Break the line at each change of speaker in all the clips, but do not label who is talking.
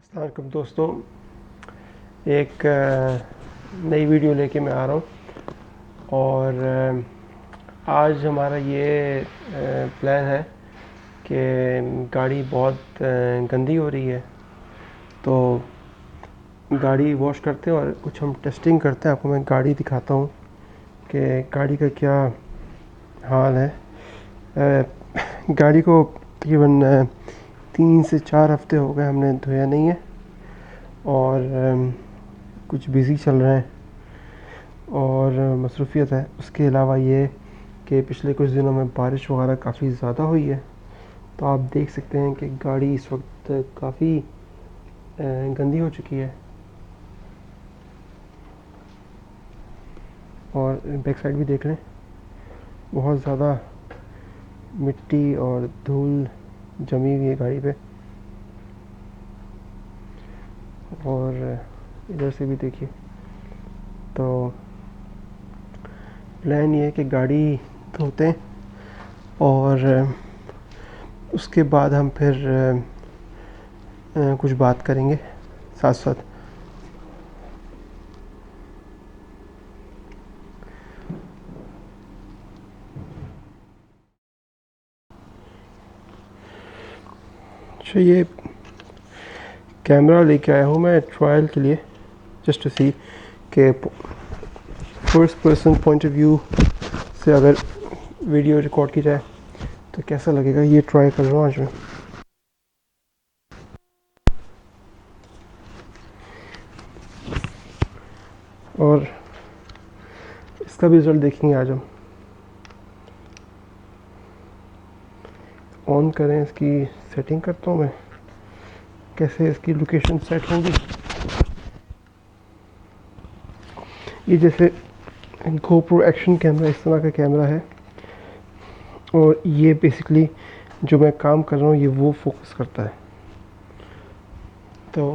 अस्सलाम वालेकुम दोस्तों, एक नई वीडियो लेके मैं आ रहा हूँ। और आज हमारा ये प्लान है कि गाड़ी बहुत गंदी हो रही है, तो गाड़ी वॉश करते हैं और कुछ हम टेस्टिंग करते हैं। आपको मैं गाड़ी दिखाता हूँ कि गाड़ी का क्या हाल है। गाड़ी को तकरीबन 3 से 4 हफ्ते हो गए हमने धोया नहीं है, और कुछ बिज़ी चल रहे हैं और मसरूफ़ियत है। उसके अलावा ये कि पिछले कुछ दिनों में बारिश वगैरह काफ़ी ज़्यादा हुई है, तो आप देख सकते हैं कि गाड़ी इस वक्त काफ़ी गंदी हो चुकी है। और बैक साइड भी देख लें, बहुत ज़्यादा मिट्टी और धूल जमी हुई है गाड़ी पे। और इधर से भी देखिए। तो प्लान ये है कि गाड़ी धोते हैं और उसके बाद हम फिर कुछ बात करेंगे साथ साथ। अच्छा, ये कैमरा लेके आया हूँ मैं ट्रायल के लिए, जस्ट टू सी कि first person point of view से अगर वीडियो रिकॉर्ड की जाए तो कैसा लगेगा। ये ट्राई कर रहा हूँ आज मैं। और इसका भी रिज़ल्ट देखेंगे आज हम। ऑन करें, इसकी सेटिंग करता हूँ मैं, कैसे इसकी लोकेशन सेट होगी। ये जैसे GoPro एक्शन कैमरा, इस तरह का कैमरा है, और ये बेसिकली जो मैं काम कर रहा हूँ ये वो फोकस करता है। तो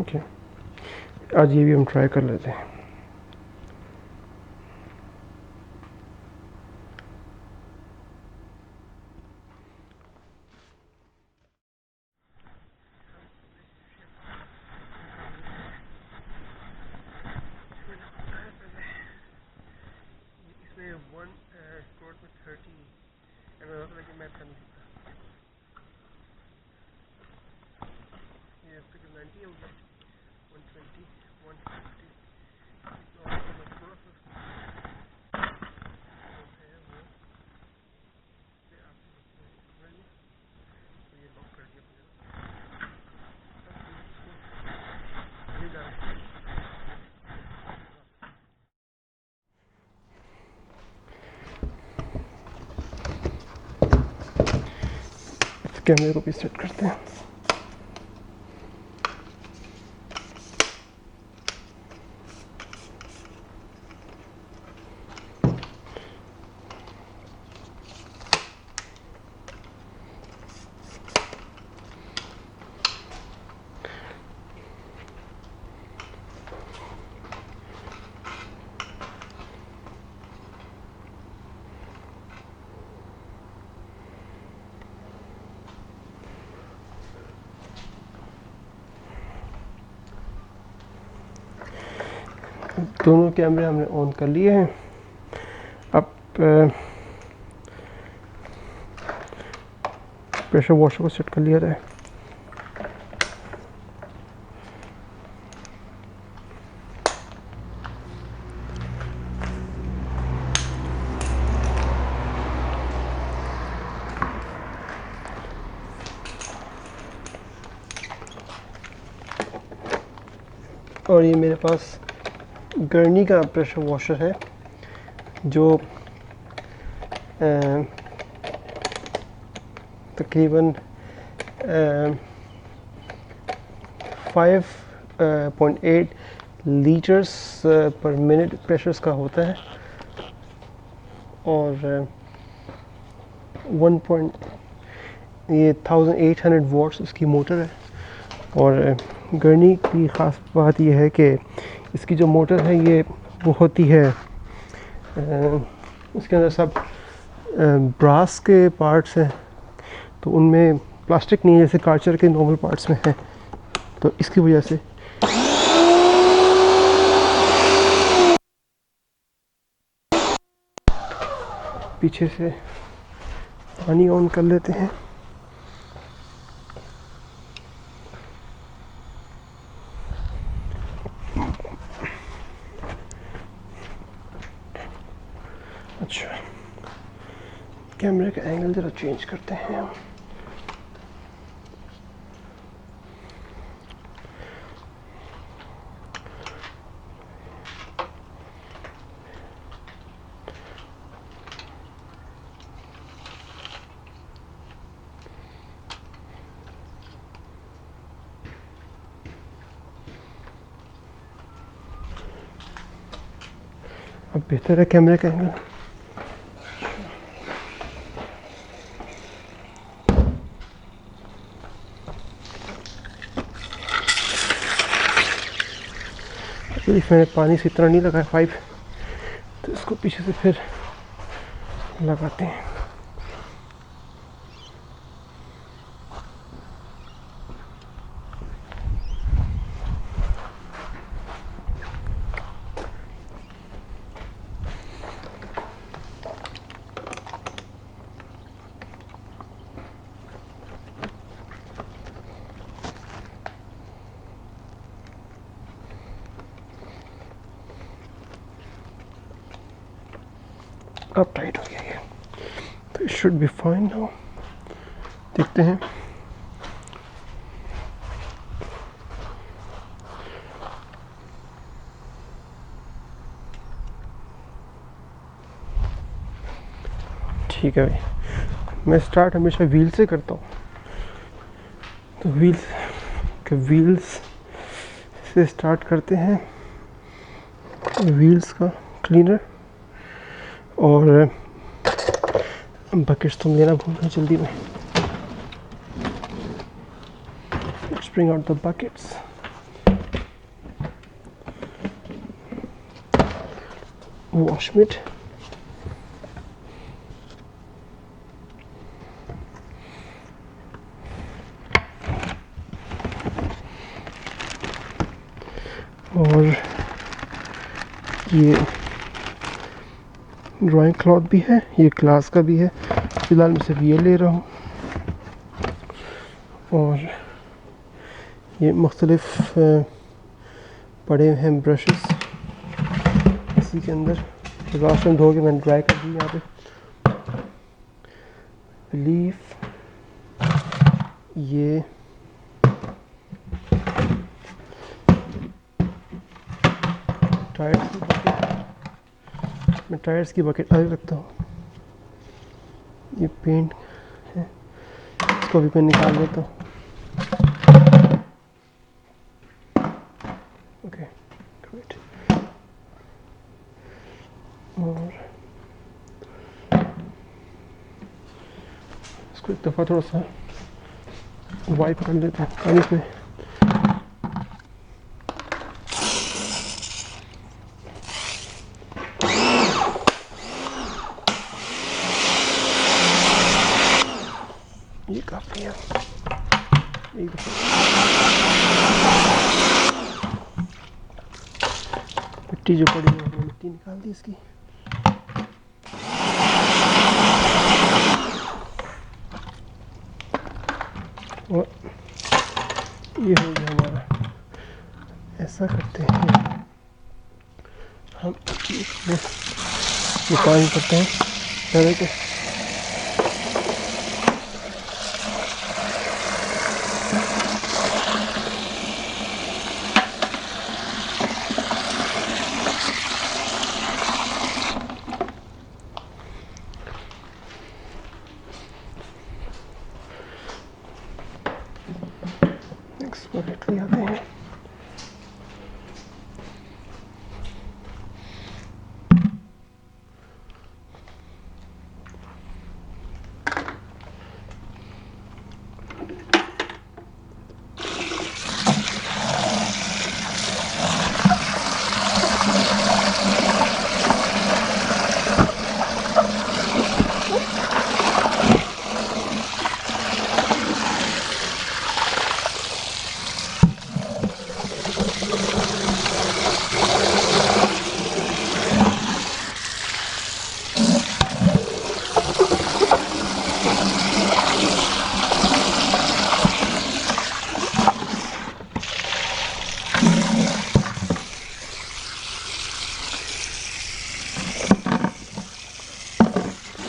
ओके, आज ये भी हम ट्राई कर लेते हैं। इसमें 1/30 मैं था नहीं सकता। ये अब तक 90 हो गया, 120, 150। और मैं थोड़ा सा है वो से आप समझ लो। तो ये लॉक कर दिया मुझे जा रहा है। इस कैमरे को भी सेट करते हैं। दोनों कैमरे हमने ऑन कर लिए हैं। अब प्रेशर वॉशर को सेट कर लिया जाए। और ये मेरे पास गर्नी का प्रेशर वॉशर है, जो तकरीबन 5.8 लीटर्स पर मिनट प्रेशर्स का होता है, और 1800 वॉट्स उसकी मोटर है। और गर्नी की ख़ास बात यह है कि इसकी जो मोटर है ये वो होती है, इसके अंदर सब ब्रास के पार्ट्स हैं तो उनमें प्लास्टिक नहीं है जैसे कार्चर के नॉर्मल पार्ट्स में है, तो इसकी वजह से पीछे से पानी ऑन कर लेते हैं। अच्छा, कैमरे का एंगल ज़रा चेंज करते हैं हम। अब बेहतर है कैमरे का एंगल। मैंने पानी से इतना नहीं लगाया पाइप, तो इसको पीछे से फिर लगाते हैं। अब टाइट हो गया ये, तो it should be fine now. देखते हैं। ठीक है भाई, मैं स्टार्ट हमेशा व्हील से करता हूँ, तो व्हील्स से स्टार्ट करते हैं। व्हील्स का क्लीनर और बकेट्स तुम लेना भूल गए जल्दी में। Let's bring out the buckets. Wash मिट, और ये ड्राइंग क्लॉथ भी है, ये ग्लास का भी है। फिलहाल मैं सिर्फ ये ले रहा हूँ। और ये मुख्तलिफ पड़े हैं ब्रशेस इसी के अंदर। लास्ट टाइम धो के मैंने ड्राई कर दी यहाँ पे। लीफ, ये टायर्स की बकेट, मैं टायर्स की बकेट अलग रखता हूँ। ये पेंट है, इसको भी मैं निकाल देता हूँ। Okay great. और इसको एक दफ़ा थोड़ा सा वाइप कर लेते हैं पानी में। ये काफ़ी है, एक दफ़ा मिट्टी जो पड़ी है मिट्टी निकाल दी इसकी। और ये हो गया हमारा। ऐसा करते हैं हम, ये पानी करते हैं पहले तो। एक्सपर्टली आते हैं।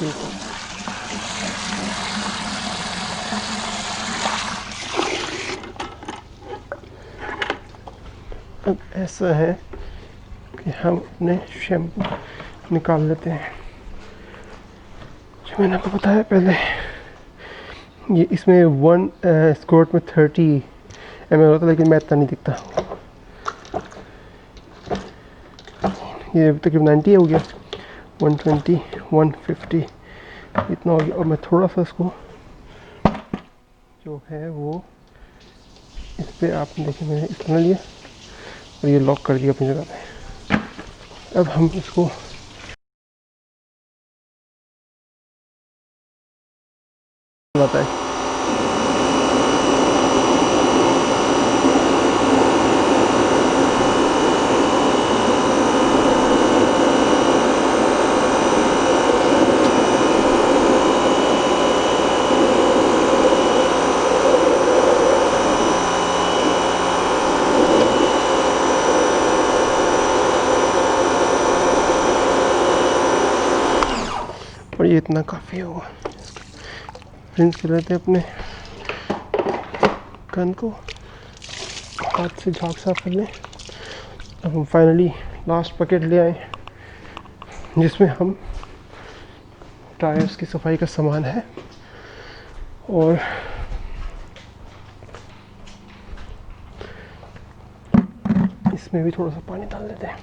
इसके ऊपर। अब ऐसा है कि हम अपने शैम्पू निकाल लेते हैं, जो मैंने आपको बताया पहले। ये इसमें 1 स्क्वाट में 30 ml होता है, लेकिन मैं इतना नहीं दिखता। ये अभी तक 90 हो गया, 120, 150 इतना हो गया। और मैं थोड़ा सा इसको जो है वो इस पर, आपने देखिए मैंने इतना लिया और ये लॉक कर दिया अपनी जगह पे। अब हम इसको आता है। और ये इतना काफ़ी होगा। रिंस कर लेते हैं अपने गन को, हाथ से झाग साफ कर लें। अब हम फाइनली लास्ट बकेट ले आए, जिसमें हम टायर्स की सफाई का सामान है। और इसमें भी थोड़ा सा पानी डाल देते हैं।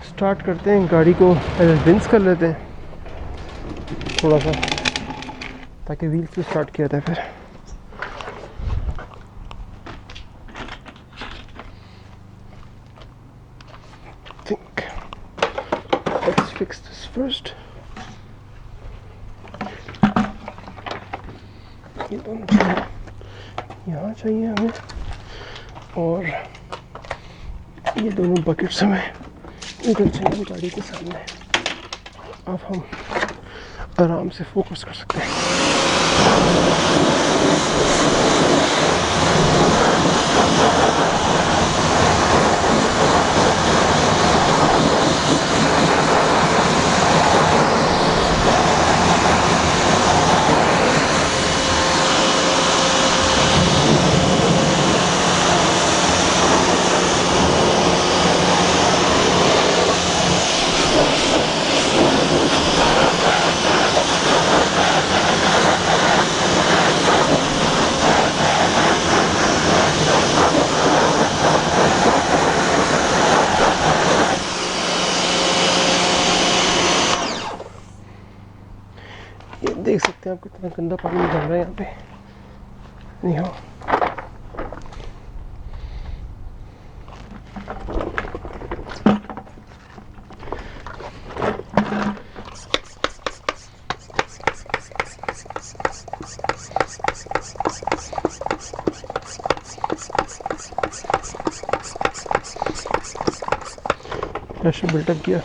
स्टार्ट करते हैं गाड़ी को, पहले रिंस कर लेते हैं थोड़ा सा, ताकि व्हील से स्टार्ट किया जाए। फिर think let's fix this first. ये दोनों यहाँ चाहिए हमें, और ये दोनों बकेट्स हमें इधर चाहिए गाड़ी के सामने। अब हम आराम से फोकस कर सकते हैं। ये देख सकते हैं आप कितना गंदा पानी निकल रहा है यहाँ पे। नहीं हो, प्रेशर बिल्टअप किया।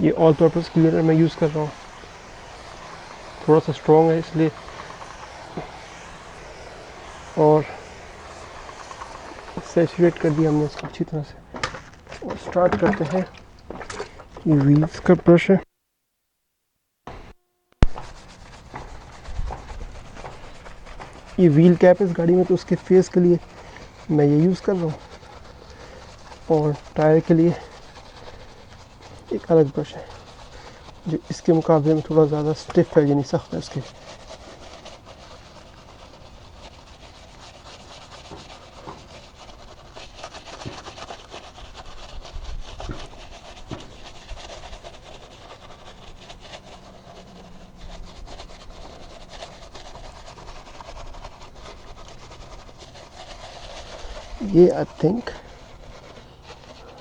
ये ऑल पर्पस क्लीनर मैं यूज़ कर रहा हूँ, थोड़ा सा स्ट्रॉन्ग है इसलिए। और सैचुरेट कर दिया हमने इसको अच्छी तरह से। और स्टार्ट करते हैं। ये व्हील्स का ब्रश है, ये व्हील कैप इस गाड़ी में, तो उसके फेस के लिए मैं ये यूज़ कर रहा हूँ। और टायर के लिए एक अलग ब्रश है, जो इसके मुकाबले में थोड़ा ज़्यादा स्टिफ है, यानी सख्त है इसके। ये आई थिंक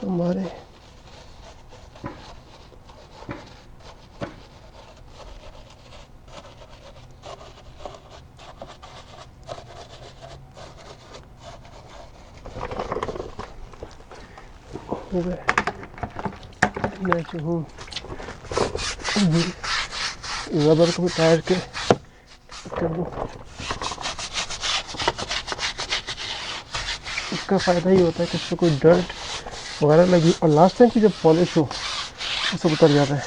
हमारे हो गए। मैं जो हूँ रबर को टायर के कर दूँ। इसका फ़ायदा ये होता है कि इसमें कोई डर्ट वगैरह लगी और लास्ट टाइम की जब पॉलिश हो वो सब उतर जाता है।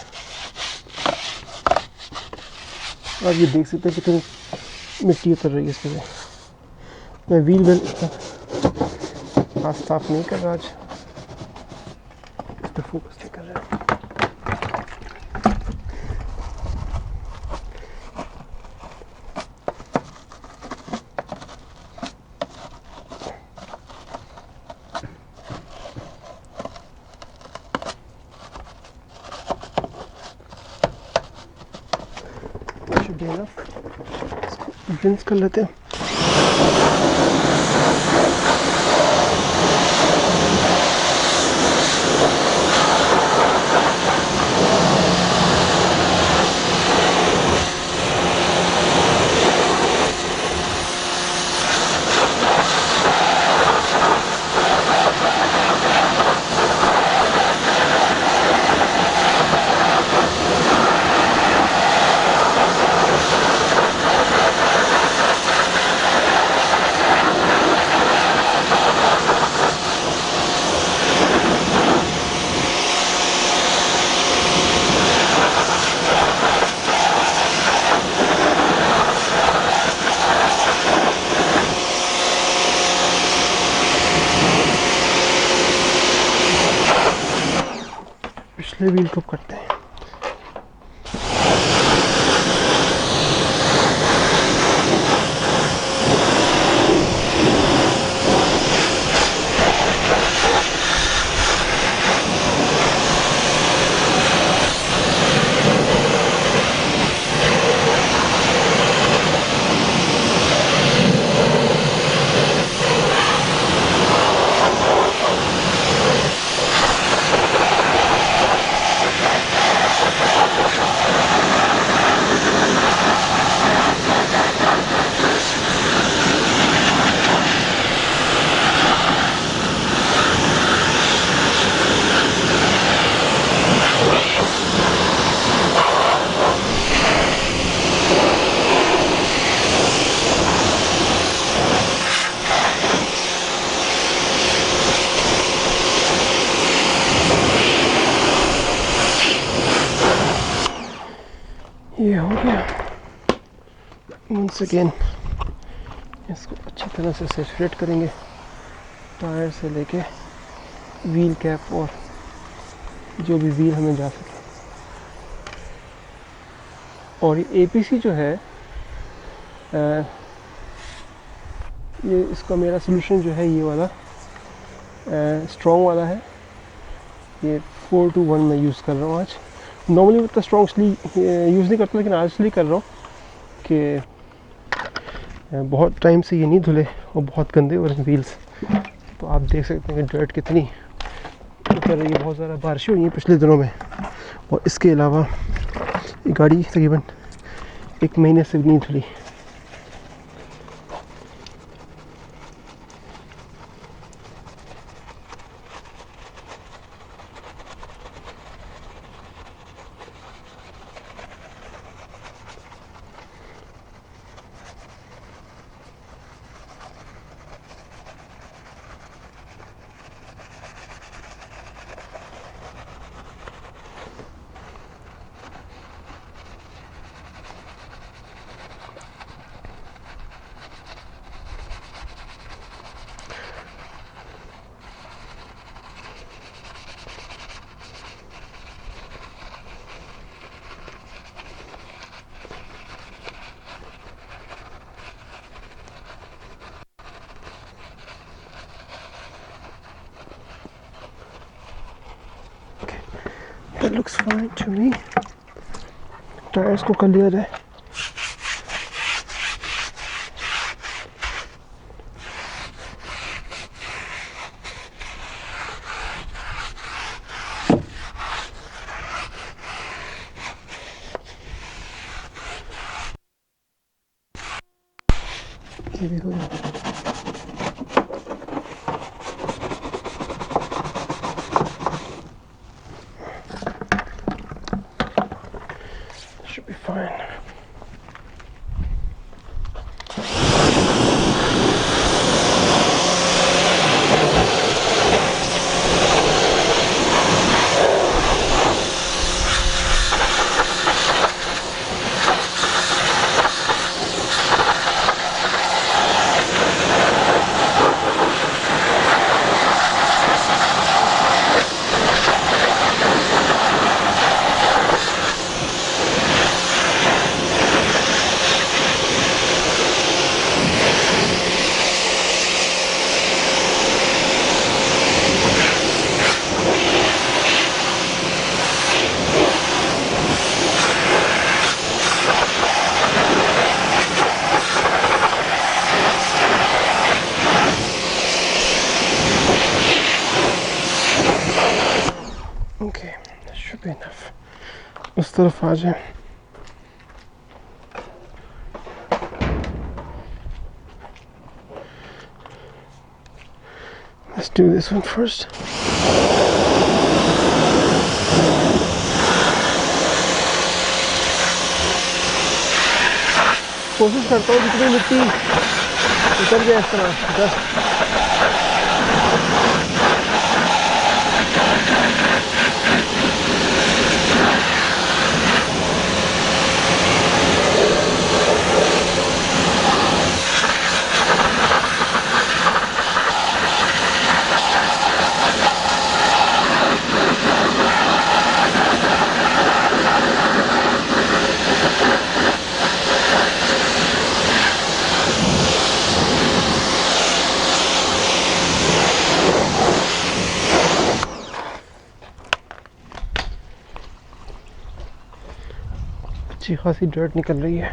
आप ये देख सकते हैं कितनी मिट्टी उतर रही है इसमें से। मैं व्हील बेल हाथ साफ नहीं कर रहा आज, इस पर फोकस नहीं कर रहा है। रिंस कर लेते हैं। पिछले व्हील को करते हैं। ये हो गया। वंस अगेन इसको अच्छी तरह से सेट करेंगे, टायर से लेके व्हील कैप और जो भी व्हील हमें जा सके। और ये APC जो है ये इसका मेरा सोल्यूशन जो है ये वाला स्ट्रॉन्ग वाला है। ये 4-to-1 मैं यूज़ कर रहा हूँ आज। नॉर्मली मैं इतना स्ट्रॉन्ग इसलिए यूज़ नहीं करता, लेकिन आज इसलिए कर रहा हूँ कि बहुत टाइम से ये नहीं धुले और बहुत गंदे हो रहे हैं व्हील्स। तो आप देख सकते हैं कि डर्ट कितनी उतर रही है। बहुत ज़्यादा बारिशें हुई हैं पिछले दिनों में, और इसके अलावा ये गाड़ी तकरीबन 1 महीने से नहीं धुली। That looks fine to me. Tyres को कर लिया जाए। ये भी हो गया। इस तरफ आ जाए। Let's do this one first. कोशिश करता हूँ जितनी मिट्टी उतर जाए इस तरह जस्ट। अच्छी खासी डर्ट निकल रही है।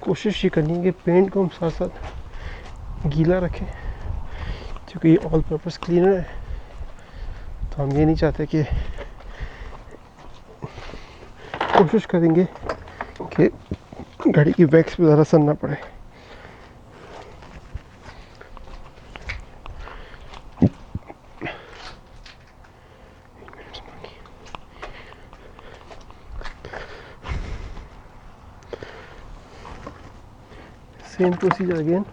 कोशिश ये करनी है कि पेंट को हम साथ साथ गीला रखें, क्योंकि ये ऑल पर्पस क्लीनर है। तो हम ये नहीं चाहते कि, कोशिश करेंगे कि गाड़ी की वैक्स पे ज़्यादा असर ना पड़े। Same procedure again.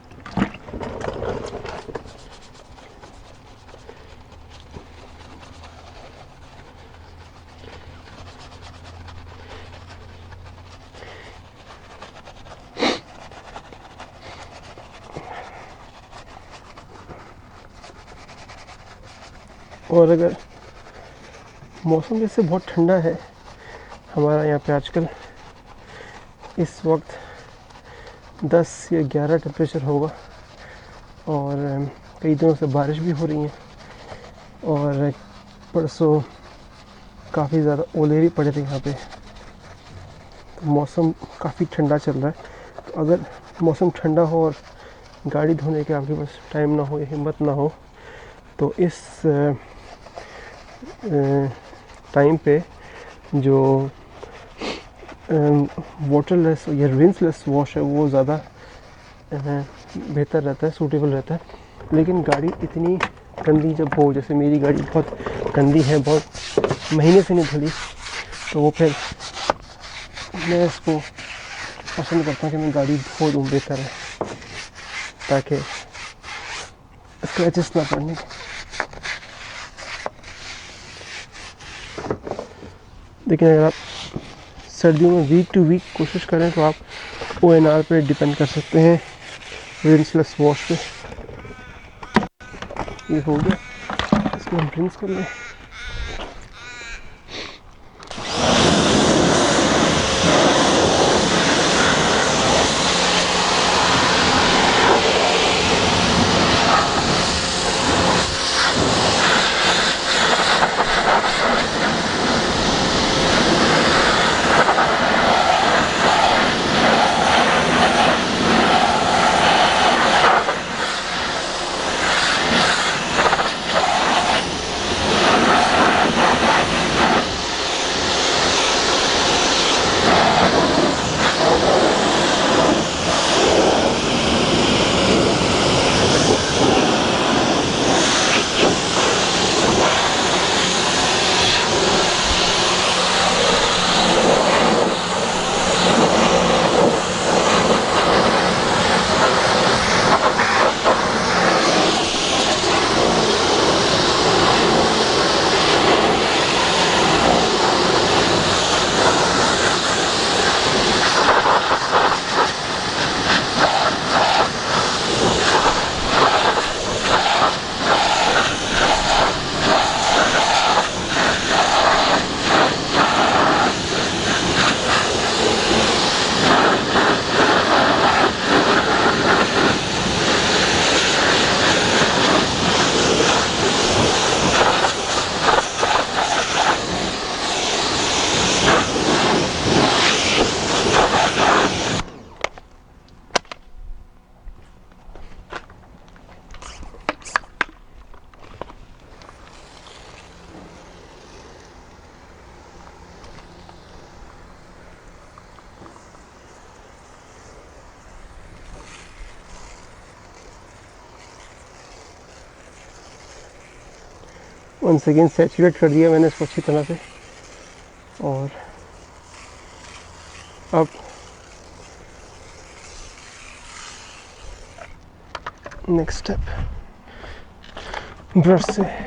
और अगर मौसम जैसे बहुत ठंडा है हमारा यहाँ पे आजकल, इस वक्त 10 या 11 टेम्परेचर होगा, और कई दिनों से बारिश भी हो रही है, और परसों काफ़ी ज़्यादा ओले भी पड़े थे यहाँ पे। तो मौसम काफ़ी ठंडा चल रहा है। तो अगर मौसम ठंडा हो और गाड़ी धोने के आपके पास टाइम ना हो या हिम्मत ना हो, तो इस टाइम पे जो वाटरलेस या रिंसलेस वॉश है वो ज़्यादा बेहतर रहता है, सूटेबल रहता है। लेकिन गाड़ी इतनी गंदी जब हो, जैसे मेरी गाड़ी बहुत गंदी है, बहुत महीने से नहीं धुली, तो वो फिर मैं इसको पसंद करता हूँ कि मैं गाड़ी धो दूँ, बेहतर है, ताकि स्क्रैचेस ना पड़ने। लेकिन अगर आप सर्दियों में वीक टू वीक कोशिश करें तो आप ONR पे डिपेंड कर सकते हैं, रिंसलेस वॉश पे। ये हो गया, इसको हम रिंस कर लें। वंस अगेन सैचुरेट कर दिया मैंने इसको अच्छी तरह से। और अब नेक्स्ट स्टेप ब्रश से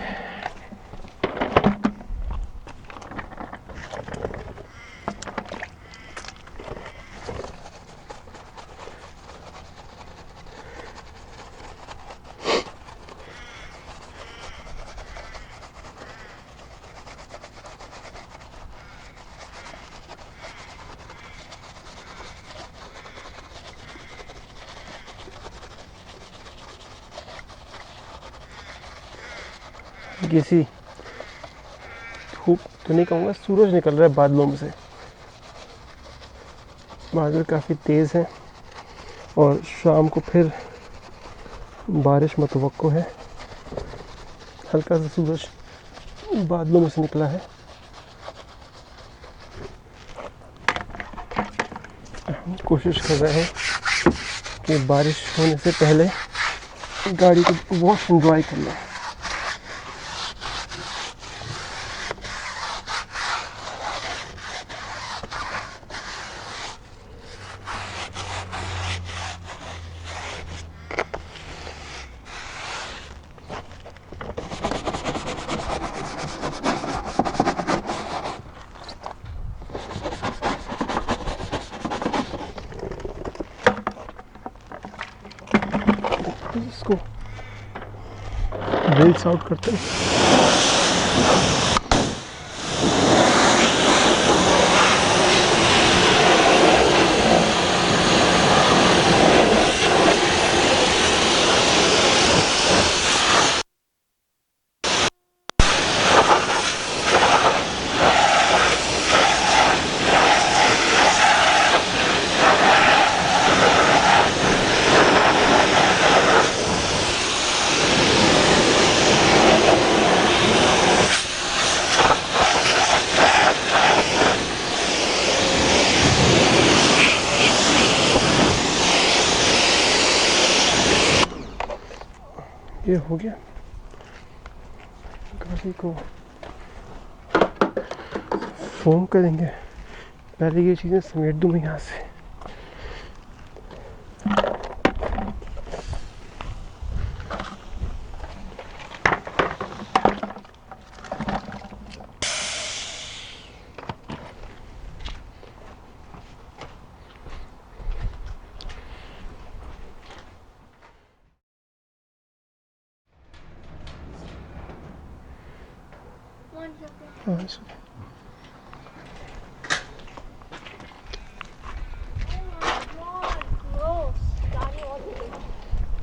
किसी धूप तो नहीं कहूँगा, सूरज निकल रहा है बादलों में से। बादल काफ़ी तेज़ हैं और शाम को फिर बारिश मतवक्को है। हल्का सा सूरज बादलों में से निकला है। हम कोशिश कर रहे हैं कि बारिश होने से पहले गाड़ी को वॉश एंड ड्राई कर लें। इसको ड्रिल्स आउट करते हैं। ये हो गया। गाड़ी को फोम करेंगे। पहले ये चीज़ें समेट दूँ मैं यहाँ से।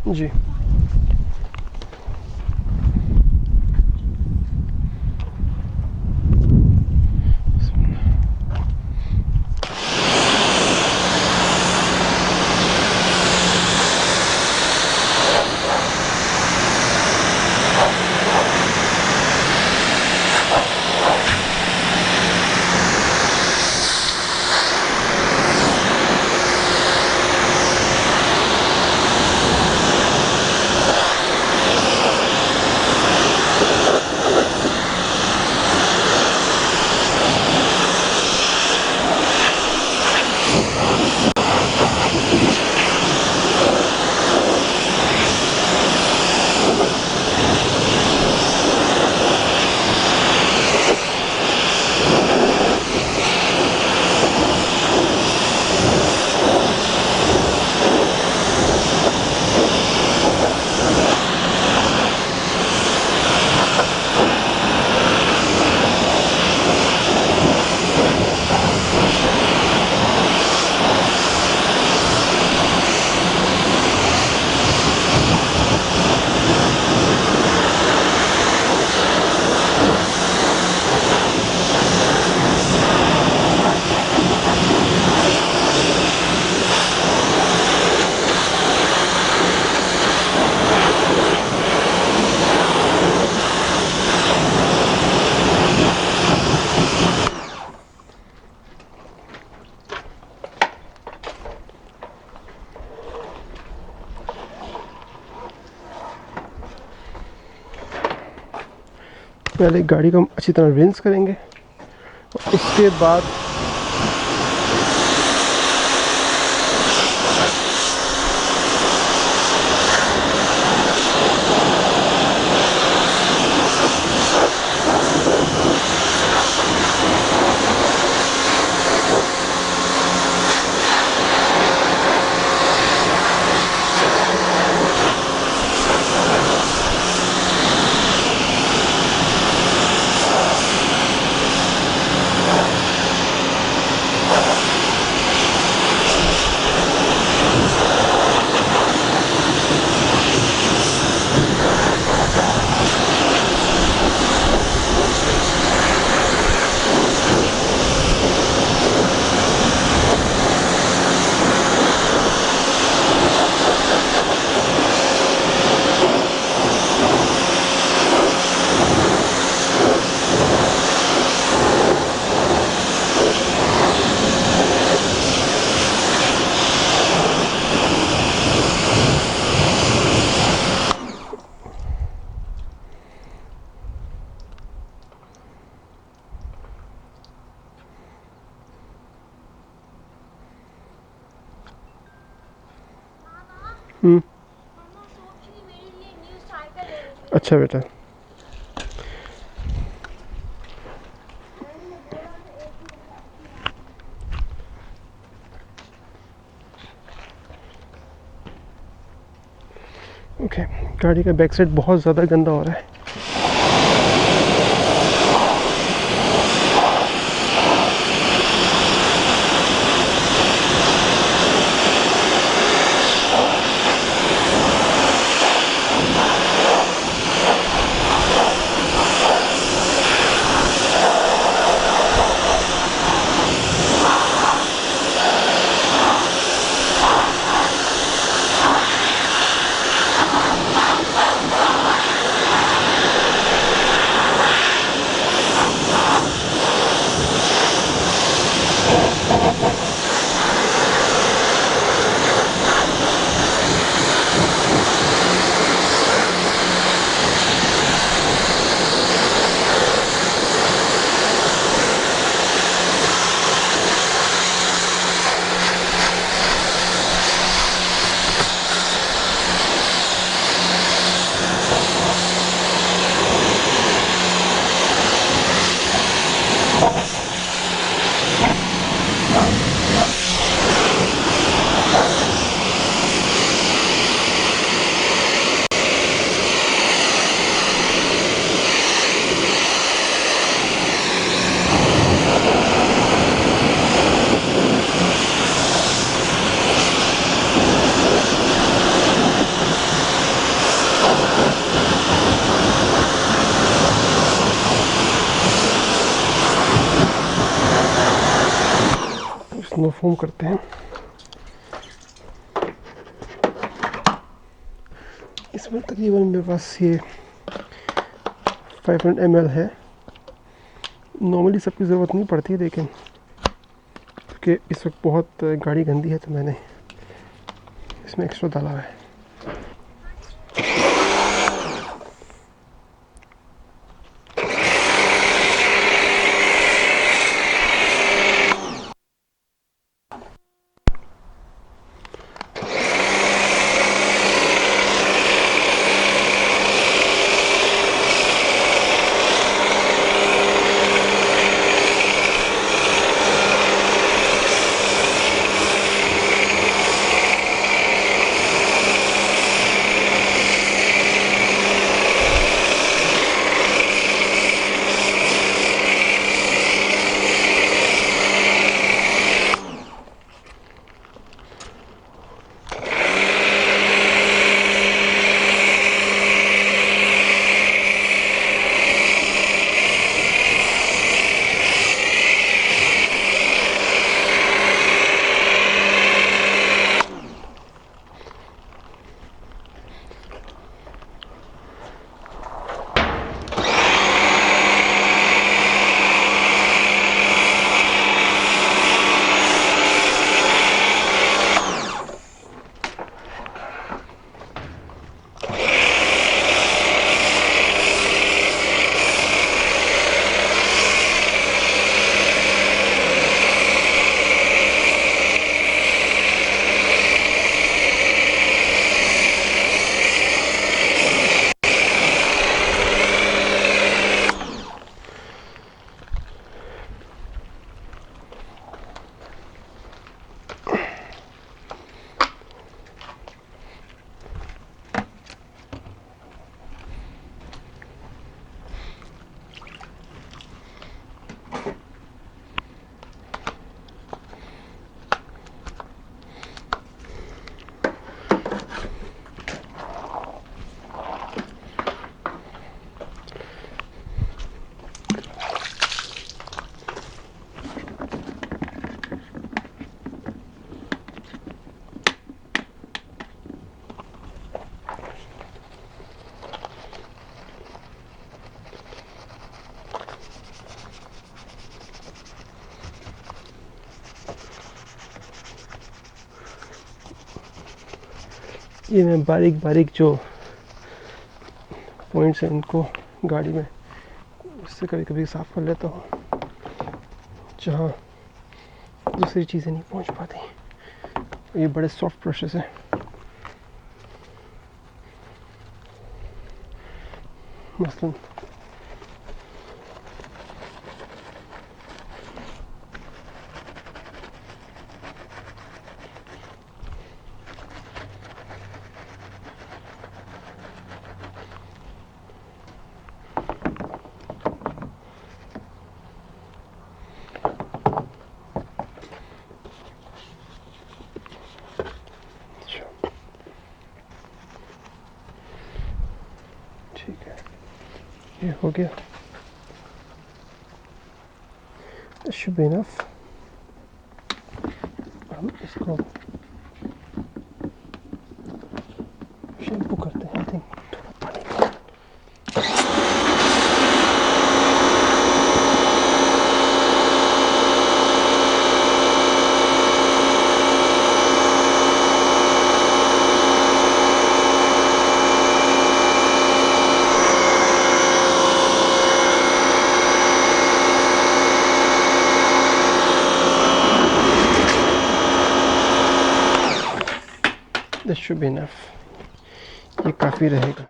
हाँ जी। पहले गाड़ी को हम अच्छी तरह रिंस करेंगे, उसके बाद अच्छा बेटा, ओके। गाड़ी का बैक साइड बहुत ज़्यादा गंदा हो रहा है। स्नो फोम करते हैं। इसमें तकरीबन मेरे पास ये 500 ml है। नॉर्मली सबकी ज़रूरत नहीं पड़ती है, लेकिन क्योंकि इस वक्त बहुत गाड़ी गंदी है तो मैंने इसमें एक्स्ट्रा डाला है। ये मैं बारीक बारीक जो पॉइंट्स हैं इनको गाड़ी में इससे कभी कभी साफ़ कर लेता हूँ, जहाँ दूसरी चीज़ें नहीं पहुँच पाती। ये बड़े सॉफ्ट ब्रशेस हैं। मसलन ठीक है, ये हो गया। This should be enough. हम इसको शैम्पू करते हैं। आई थिंक थोड़ा पानी का This should be enough. ये काफ़ी रहेगा।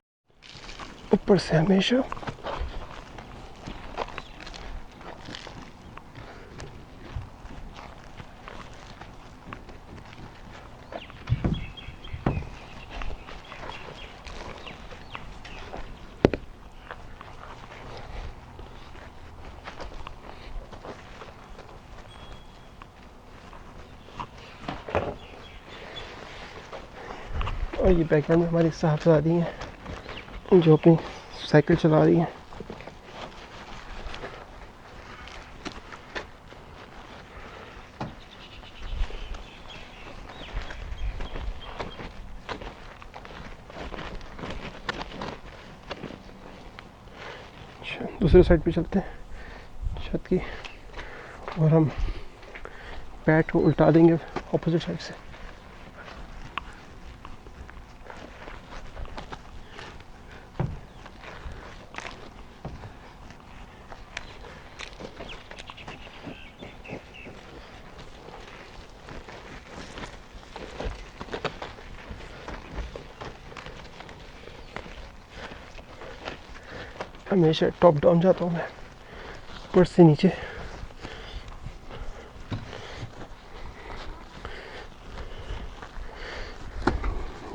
ऊपर से हमेशा और ये बैकग्राउंड में हमारी साहबजादी हैं जो अपनी साइकिल चला रही हैं। दूसरे साइड पे चलते हैं छत की, और हम पैड को उल्टा देंगे ऑपोजिट साइड से। हमेशा टॉप डाउन जाता हूँ मैं, ऊपर से नीचे।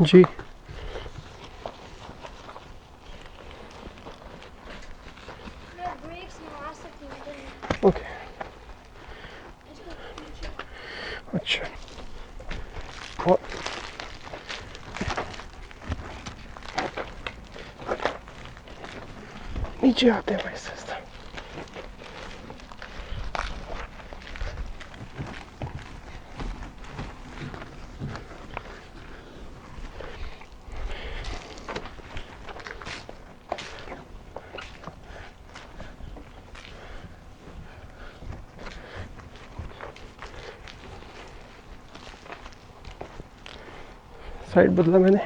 जी ओके, अच्छा। और नीचे आते हैं भाई सस्ता। साइड बदला मैंने।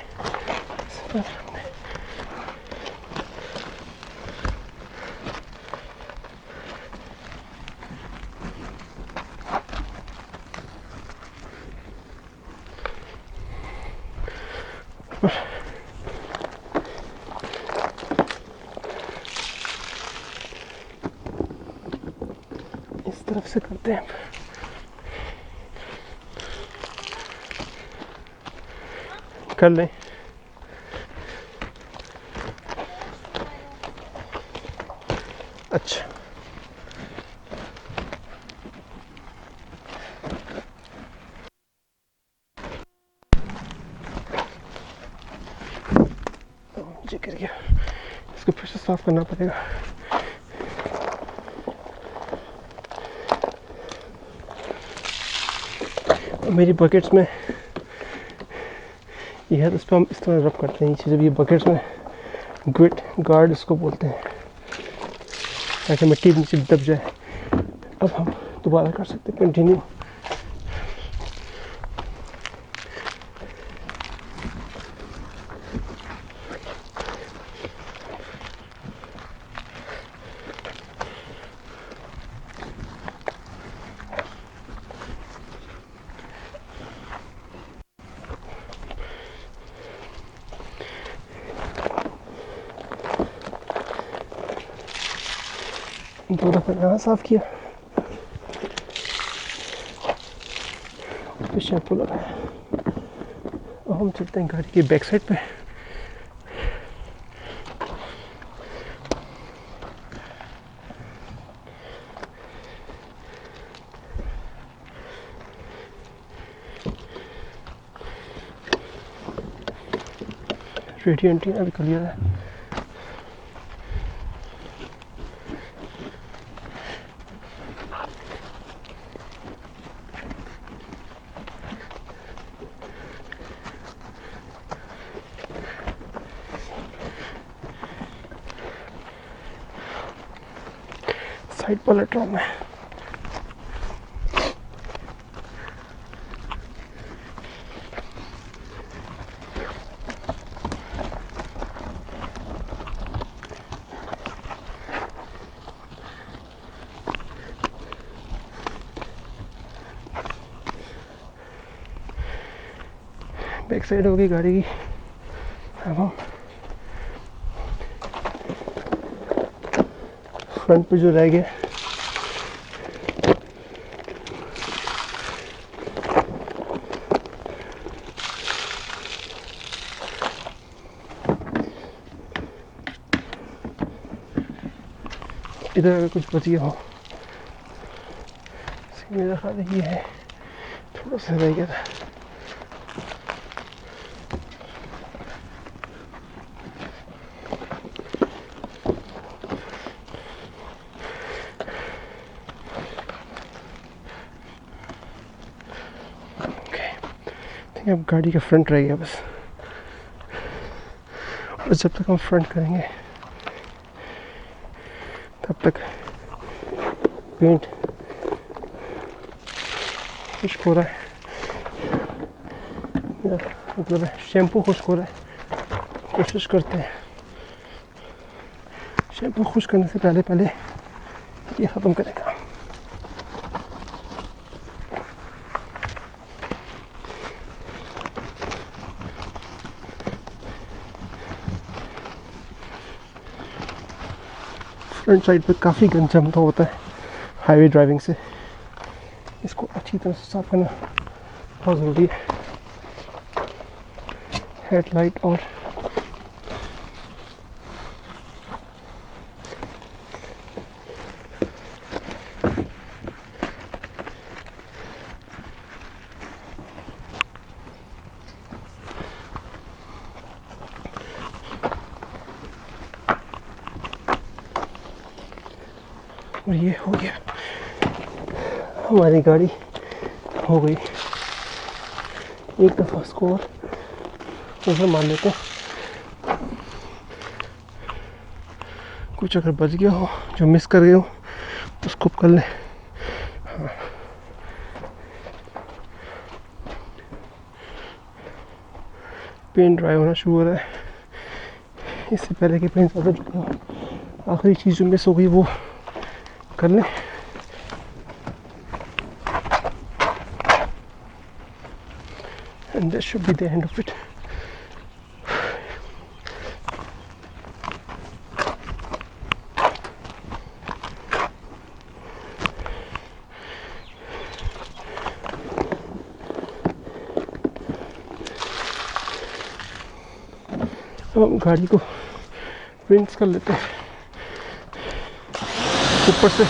इस तरफ से करते हैं। कर लें। अच्छा जी, गिर गया। इसको फिर से साफ करना पड़ेगा। मेरी बकेट्स में ये है, तो इस पर हम इस तरह रब करते हैं नीचे। जब ये बकेट्स में ग्रिट गार्ड इसको बोलते हैं, ताकि मिट्टी नीचे दब जाए। अब हम दोबारा कर सकते हैं कंटिन्यू। दो दफ़ा यहाँ साफ़ किया, फिर शैम्पू लगाया। और हम चलते हैं गाड़ी की बैक साइड पे। रेडियो एंटीना भी क्लियर है। साइड पलट रहा हूँ मैं। बैक साइड हो गई गाड़ी की। अब हम फ्रंट पे जो रह गया इधर अगर कुछ बच गया हो, मेरा ख्याल ये है, थोड़ा सा रह गया था। अब गाड़ी का फ्रंट रह गया बस, और जब तक हम फ्रंट करेंगे तब तक पेंट खुश्क हो रहा है, मतलब शैम्पू खुश्क हो रहा है। कोशिश करते हैं शैम्पू खुश्क करने से पहले ये ख़त्म करेगा। फ्रंट साइड पे काफ़ी गंद जमता होता है हाईवे ड्राइविंग से, इसको अच्छी तरह से साफ करना बहुत ज़रूरी है। हेडलाइट और ये हो गया, हमारी गाड़ी हो गई। एक दफ़ा स्कोर उधर मान लेते हैं, कुछ अगर बच गया हो जो मिस कर गए हो उसको कर लें। हाँ, पेन ड्राई होना शुरू हो रहा है, इससे पहले कि पेन ज़्यादा ड्राई हो, आखिरी चीज़ जो मिस हो गई वो कर लें। And that should be the end of it. अब हम गाड़ी को रिंस कर लेते हैं ऊपर से।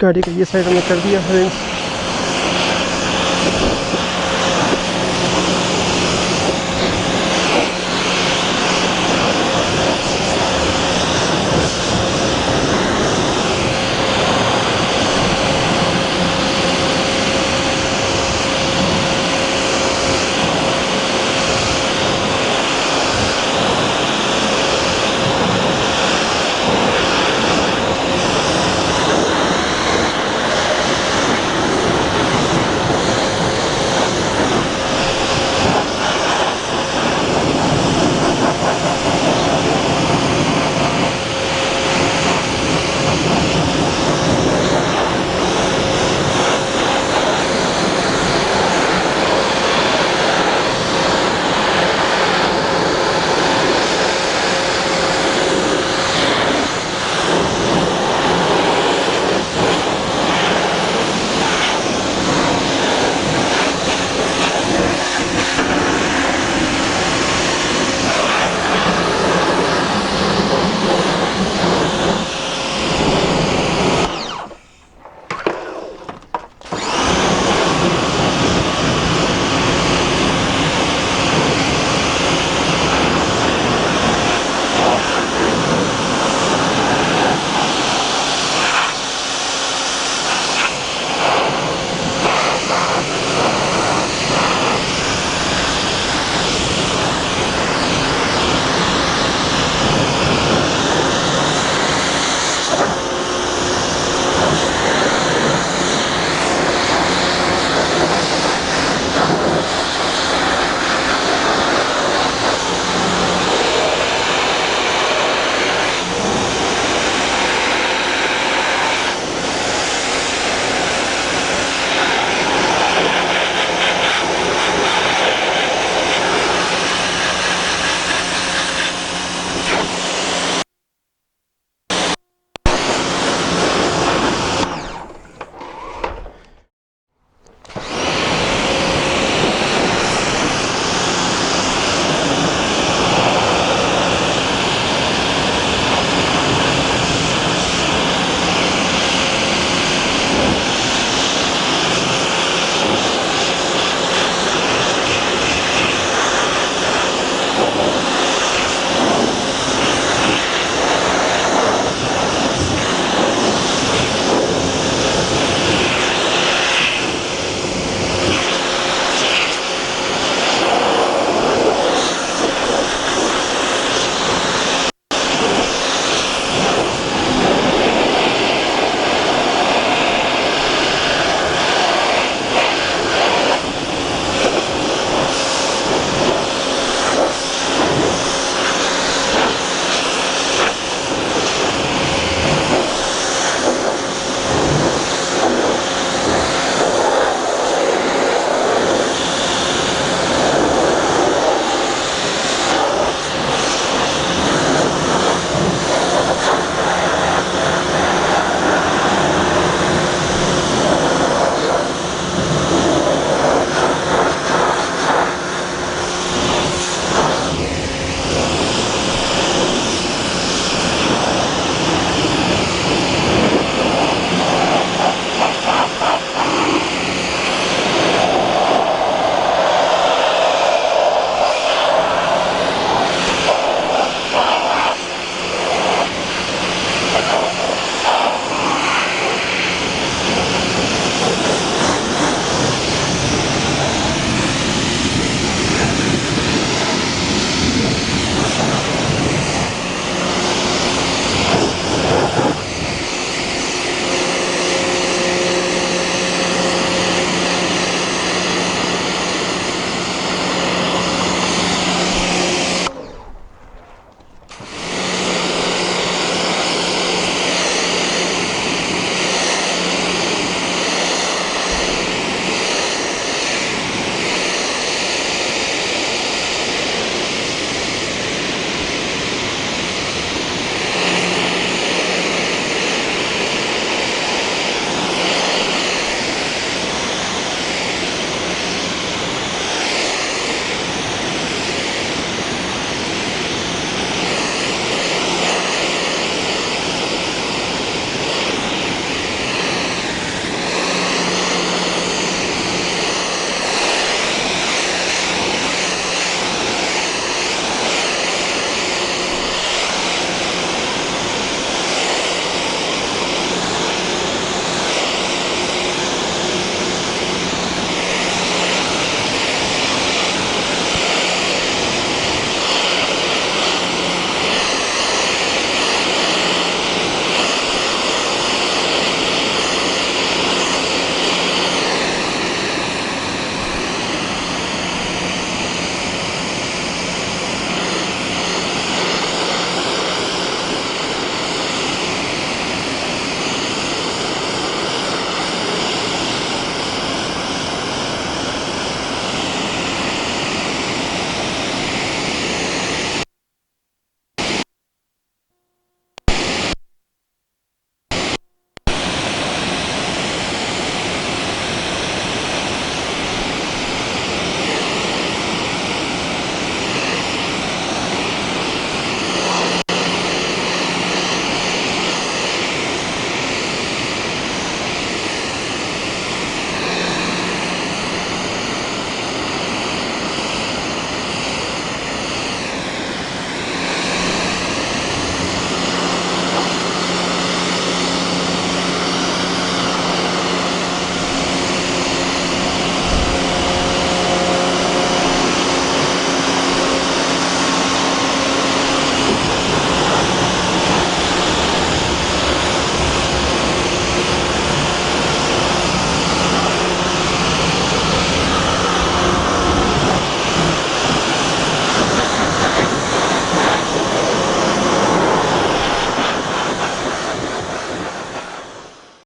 गाड़ी का ये साइड हमने कर दिया फ्रेंड्स।